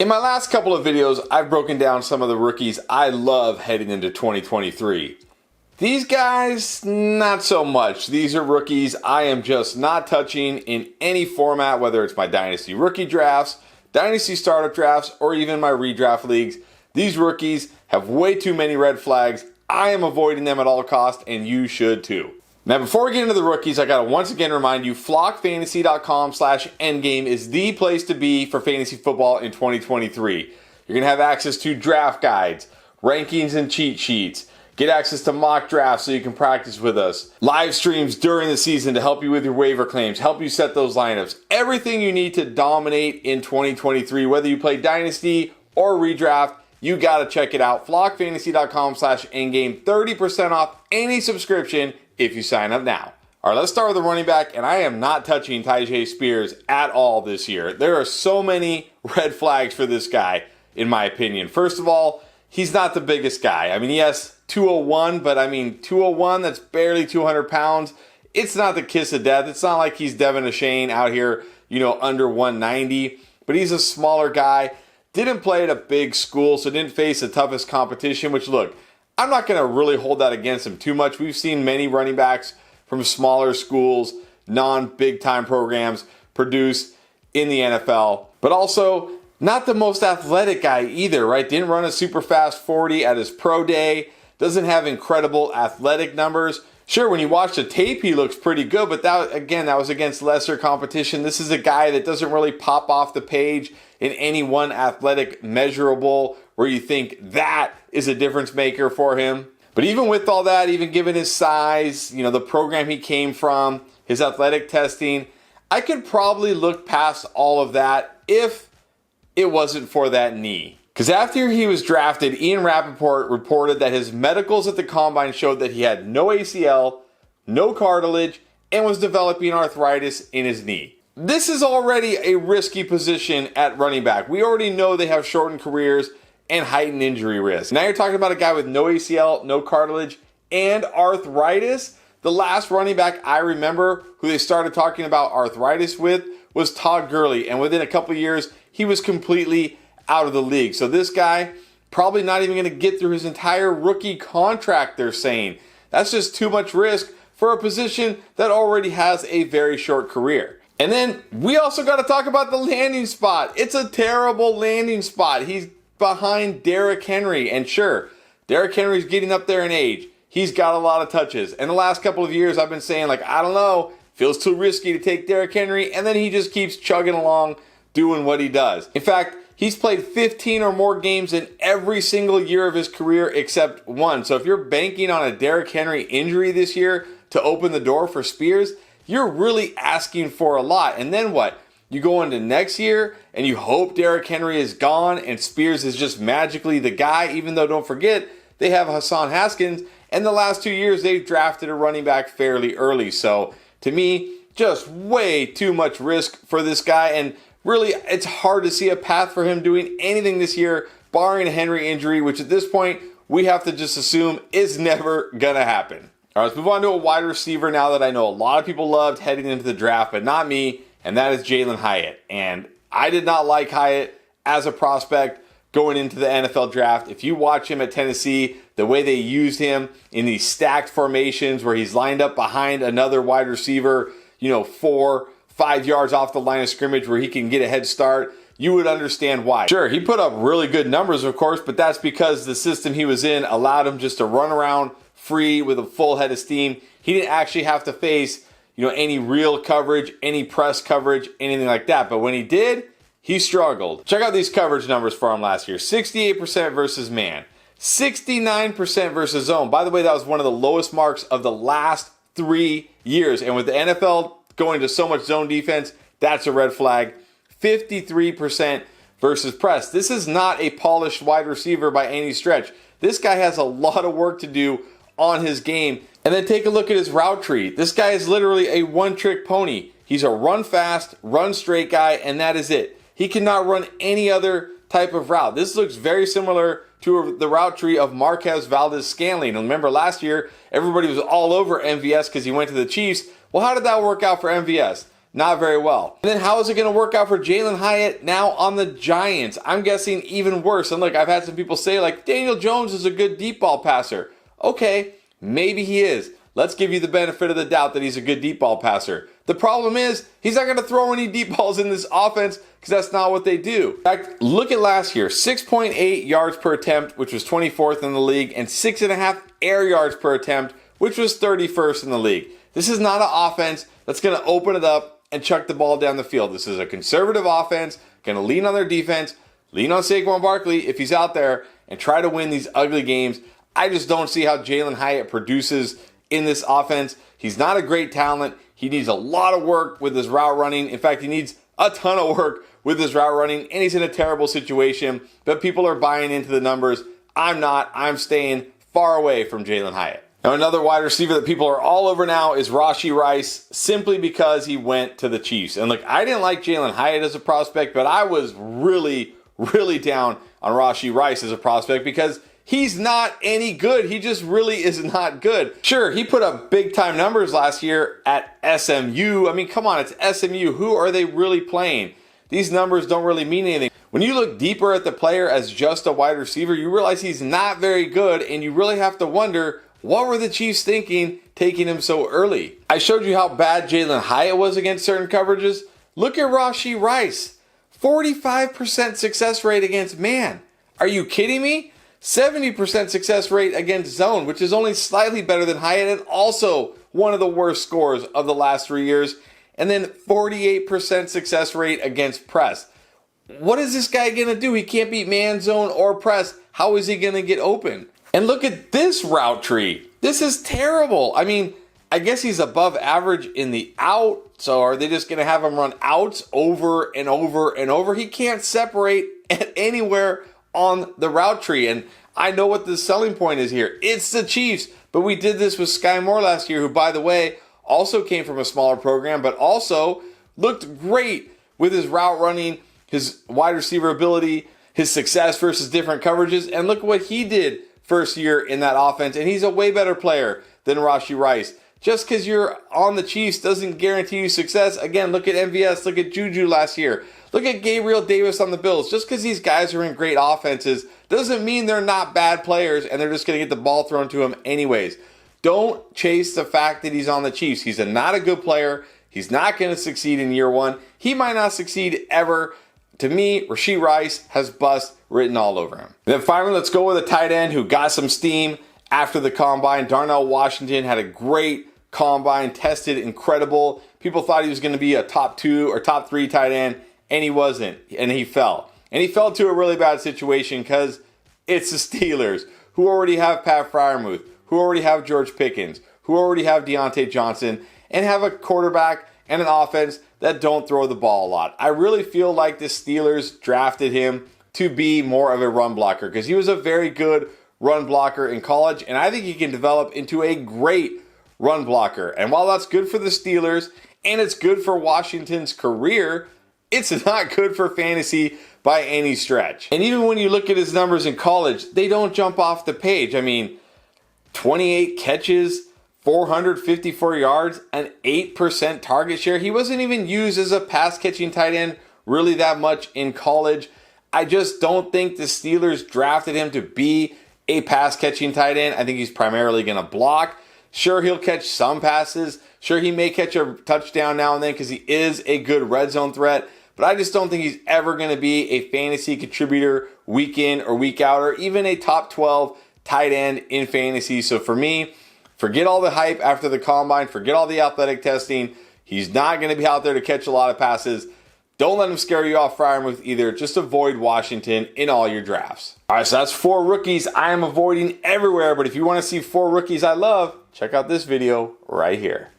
In my last couple of videos, I've broken down some of the rookies I love heading into 2023. These guys, not so much. These are rookies I am just not touching in any format, whether it's my Dynasty rookie drafts, Dynasty startup drafts, or even my redraft leagues. These rookies have way too many red flags. I am avoiding them at all costs, and you should too. Now, before we get into the rookies, I gotta once again remind you, flockfantasy.com/endgame is the place to be for fantasy football in 2023. You're gonna have access to draft guides, rankings and cheat sheets, get access to mock drafts so you can practice with us, live streams during the season to help you with your waiver claims, help you set those lineups, everything you need to dominate in 2023, whether you play Dynasty or redraft. You gotta check it out. flockfantasy.com/endgame, 30% off any subscription if you sign up now. All right, let's start with the running back, and I am not touching Tyjae Spears at all this year. There are so many red flags for this guy, in my opinion. First of all, he's not the biggest guy. I mean, he has 201, but 201, that's barely 200 pounds. It's not the kiss of death. It's not like he's Devin Achane out here, under 190, but he's a smaller guy. Didn't play at a big school, so didn't face the toughest competition, which, look, I'm not going to really hold that against him too much. We've seen many running backs from smaller schools, non-big time programs produce in the NFL, but also not the most athletic guy either, right? Didn't run a super fast 40 at his pro day, doesn't have incredible athletic numbers. Sure, when you watch the tape, he looks pretty good, but that was against lesser competition. This is a guy that doesn't really pop off the page in any one athletic measurable where you think that is a difference maker for him. But even with all that, even given his size, the program he came from, his athletic testing, I could probably look past all of that if it wasn't for that knee. Because after he was drafted, Ian Rappaport reported that his medicals at the combine showed that he had no ACL, no cartilage, and was developing arthritis in his knee. This is already a risky position at running back. We already know they have shortened careers and heightened injury risk. Now you're talking about a guy with no ACL, no cartilage, and arthritis. The last running back I remember who they started talking about arthritis with was Todd Gurley, and within a couple of years, he was completely out of the league. So this guy probably not even going to get through his entire rookie contract, they're saying. That's just too much risk for a position that already has a very short career. And then we also got to talk about the landing spot. It's a terrible landing spot. He's behind Derrick Henry. And sure, Derrick Henry's getting up there in age. He's got a lot of touches. And the last couple of years I've been saying, I don't know, feels too risky to take Derrick Henry. And then he just keeps chugging along doing what he does. In fact, he's played 15 or more games in every single year of his career except one. So if you're banking on a Derrick Henry injury this year to open the door for Spears, you're really asking for a lot. And then what? You go into next year and you hope Derrick Henry is gone and Spears is just magically the guy, even though don't forget, they have Hassan Haskins. And the last 2 years, they've drafted a running back fairly early. So to me, just way too much risk for this guy. And really, it's hard to see a path for him doing anything this year, barring a Henry injury, which at this point, we have to just assume is never going to happen. All right, let's move on to a wide receiver now that I know a lot of people loved heading into the draft, but not me, and that is Jalen Hyatt. And I did not like Hyatt as a prospect going into the NFL draft. If you watch him at Tennessee, the way they used him in these stacked formations where he's lined up behind another wide receiver, 4-5 yards off the line of scrimmage where he can get a head start, you would understand why. Sure, he put up really good numbers, of course, but that's because the system he was in allowed him just to run around free with a full head of steam. He didn't actually have to face, any real coverage, any press coverage, anything like that. But when he did, he struggled. Check out these coverage numbers for him last year. 68% versus man, 69% versus zone. By the way, that was one of the lowest marks of the last 3 years. And with the NFL going to so much zone defense, that's a red flag. 53% versus press. This is not a polished wide receiver by any stretch. This guy has a lot of work to do on his game. And then take a look at his route tree. This guy is literally a one-trick pony. He's a run fast, run straight guy, and that is it. He cannot run any other type of route. This looks very similar to the route tree of Marquez Valdez-Scantling. And remember last year, everybody was all over MVS because he went to the Chiefs. Well, how did that work out for MVS? not very well. And then how is it going to work out for Jalen Hyatt now on the Giants? I'm guessing even worse. And look, I've had some people say like, Daniel Jones is a good deep ball passer. Okay, maybe he is. Let's give you the benefit of the doubt that he's a good deep ball passer. The problem is, he's not going to throw any deep balls in this offense because that's not what they do. In fact, look at last year, 6.8 yards per attempt, which was 24th in the league, and 6.5 air yards per attempt, which was 31st in the league. This is not an offense that's going to open it up and chuck the ball down the field. This is a conservative offense, going to lean on their defense, lean on Saquon Barkley if he's out there, and try to win these ugly games. I just don't see how Jalen Hyatt produces in this offense. He's not a great talent. He needs a lot of work with his route running. In fact, he needs a ton of work with his route running, and he's in a terrible situation. But people are buying into the numbers. I'm not. I'm staying far away from Jalen Hyatt. Now, another wide receiver that people are all over now is Rashee Rice, simply because he went to the Chiefs. And look, I didn't like Jalen Hyatt as a prospect, but I was really, really down on Rashee Rice as a prospect because he's not any good. He just really is not good. Sure, he put up big-time numbers last year at SMU. I mean, come on, it's SMU. Who are they really playing? These numbers don't really mean anything. When you look deeper at the player as just a wide receiver, you realize he's not very good, and you really have to wonder, what were the Chiefs thinking taking him so early? I showed you how bad Jalen Hyatt was against certain coverages. Look at Rashee Rice. 45% success rate against man. Are you kidding me? 70% success rate against zone, which is only slightly better than Hyatt and also one of the worst scores of the last 3 years. And then 48% success rate against press. What is this guy going to do? He can't beat man, zone, or press. How is he going to get open? And look at this route tree. This is terrible. I mean, I guess he's above average in the out. So are they just going to have him run outs over and over and over? He can't separate at anywhere on the route tree. And I know what the selling point is here. It's the Chiefs. But we did this with Sky Moore last year, who, by the way, also came from a smaller program, but also looked great with his route running, his wide receiver ability, his success versus different coverages. And look what he did first year in that offense. And he's a way better player than Rashee Rice. Just because you're on the Chiefs doesn't guarantee you success. Again, look at MVS, look at Juju last year. Look at Gabriel Davis on the Bills. Just because these guys are in great offenses doesn't mean they're not bad players and they're just going to get the ball thrown to them anyways. Don't chase the fact that he's on the Chiefs. He's not a good player. He's not going to succeed in year one. He might not succeed ever. To me, Rashee Rice has bust written all over him. And then finally, let's go with a tight end who got some steam after the combine. Darnell Washington had a great combine, tested incredible. People thought he was going to be a top 2 or top 3 tight end, and he wasn't, and he fell. And he fell to a really bad situation because it's the Steelers, who already have Pat Freiermuth, who already have George Pickens, who already have Deontay Johnson, and have a quarterback and an offense that don't throw the ball a lot. I really feel like the Steelers drafted him to be more of a run blocker because he was a very good run blocker in college, and I think he can develop into a great run blocker. And while that's good for the Steelers and it's good for Washington's career, it's not good for fantasy by any stretch. And even when you look at his numbers in college, they don't jump off the page. I mean, 28 catches, 454 yards, an 8% target share. He wasn't even used as a pass-catching tight end really that much in college. I just don't think the Steelers drafted him to be a pass-catching tight end. I think he's primarily going to block. Sure, he'll catch some passes. Sure, he may catch a touchdown now and then because he is a good red zone threat. But I just don't think he's ever going to be a fantasy contributor week in or week out, or even a top 12 tight end in fantasy. So for me, forget all the hype after the combine. Forget all the athletic testing. He's not going to be out there to catch a lot of passes. Don't let him scare you off Freiermuth either. Just avoid Washington in all your drafts. All right, so that's 4 rookies I am avoiding everywhere. But if you want to see 4 rookies I love, check out this video right here.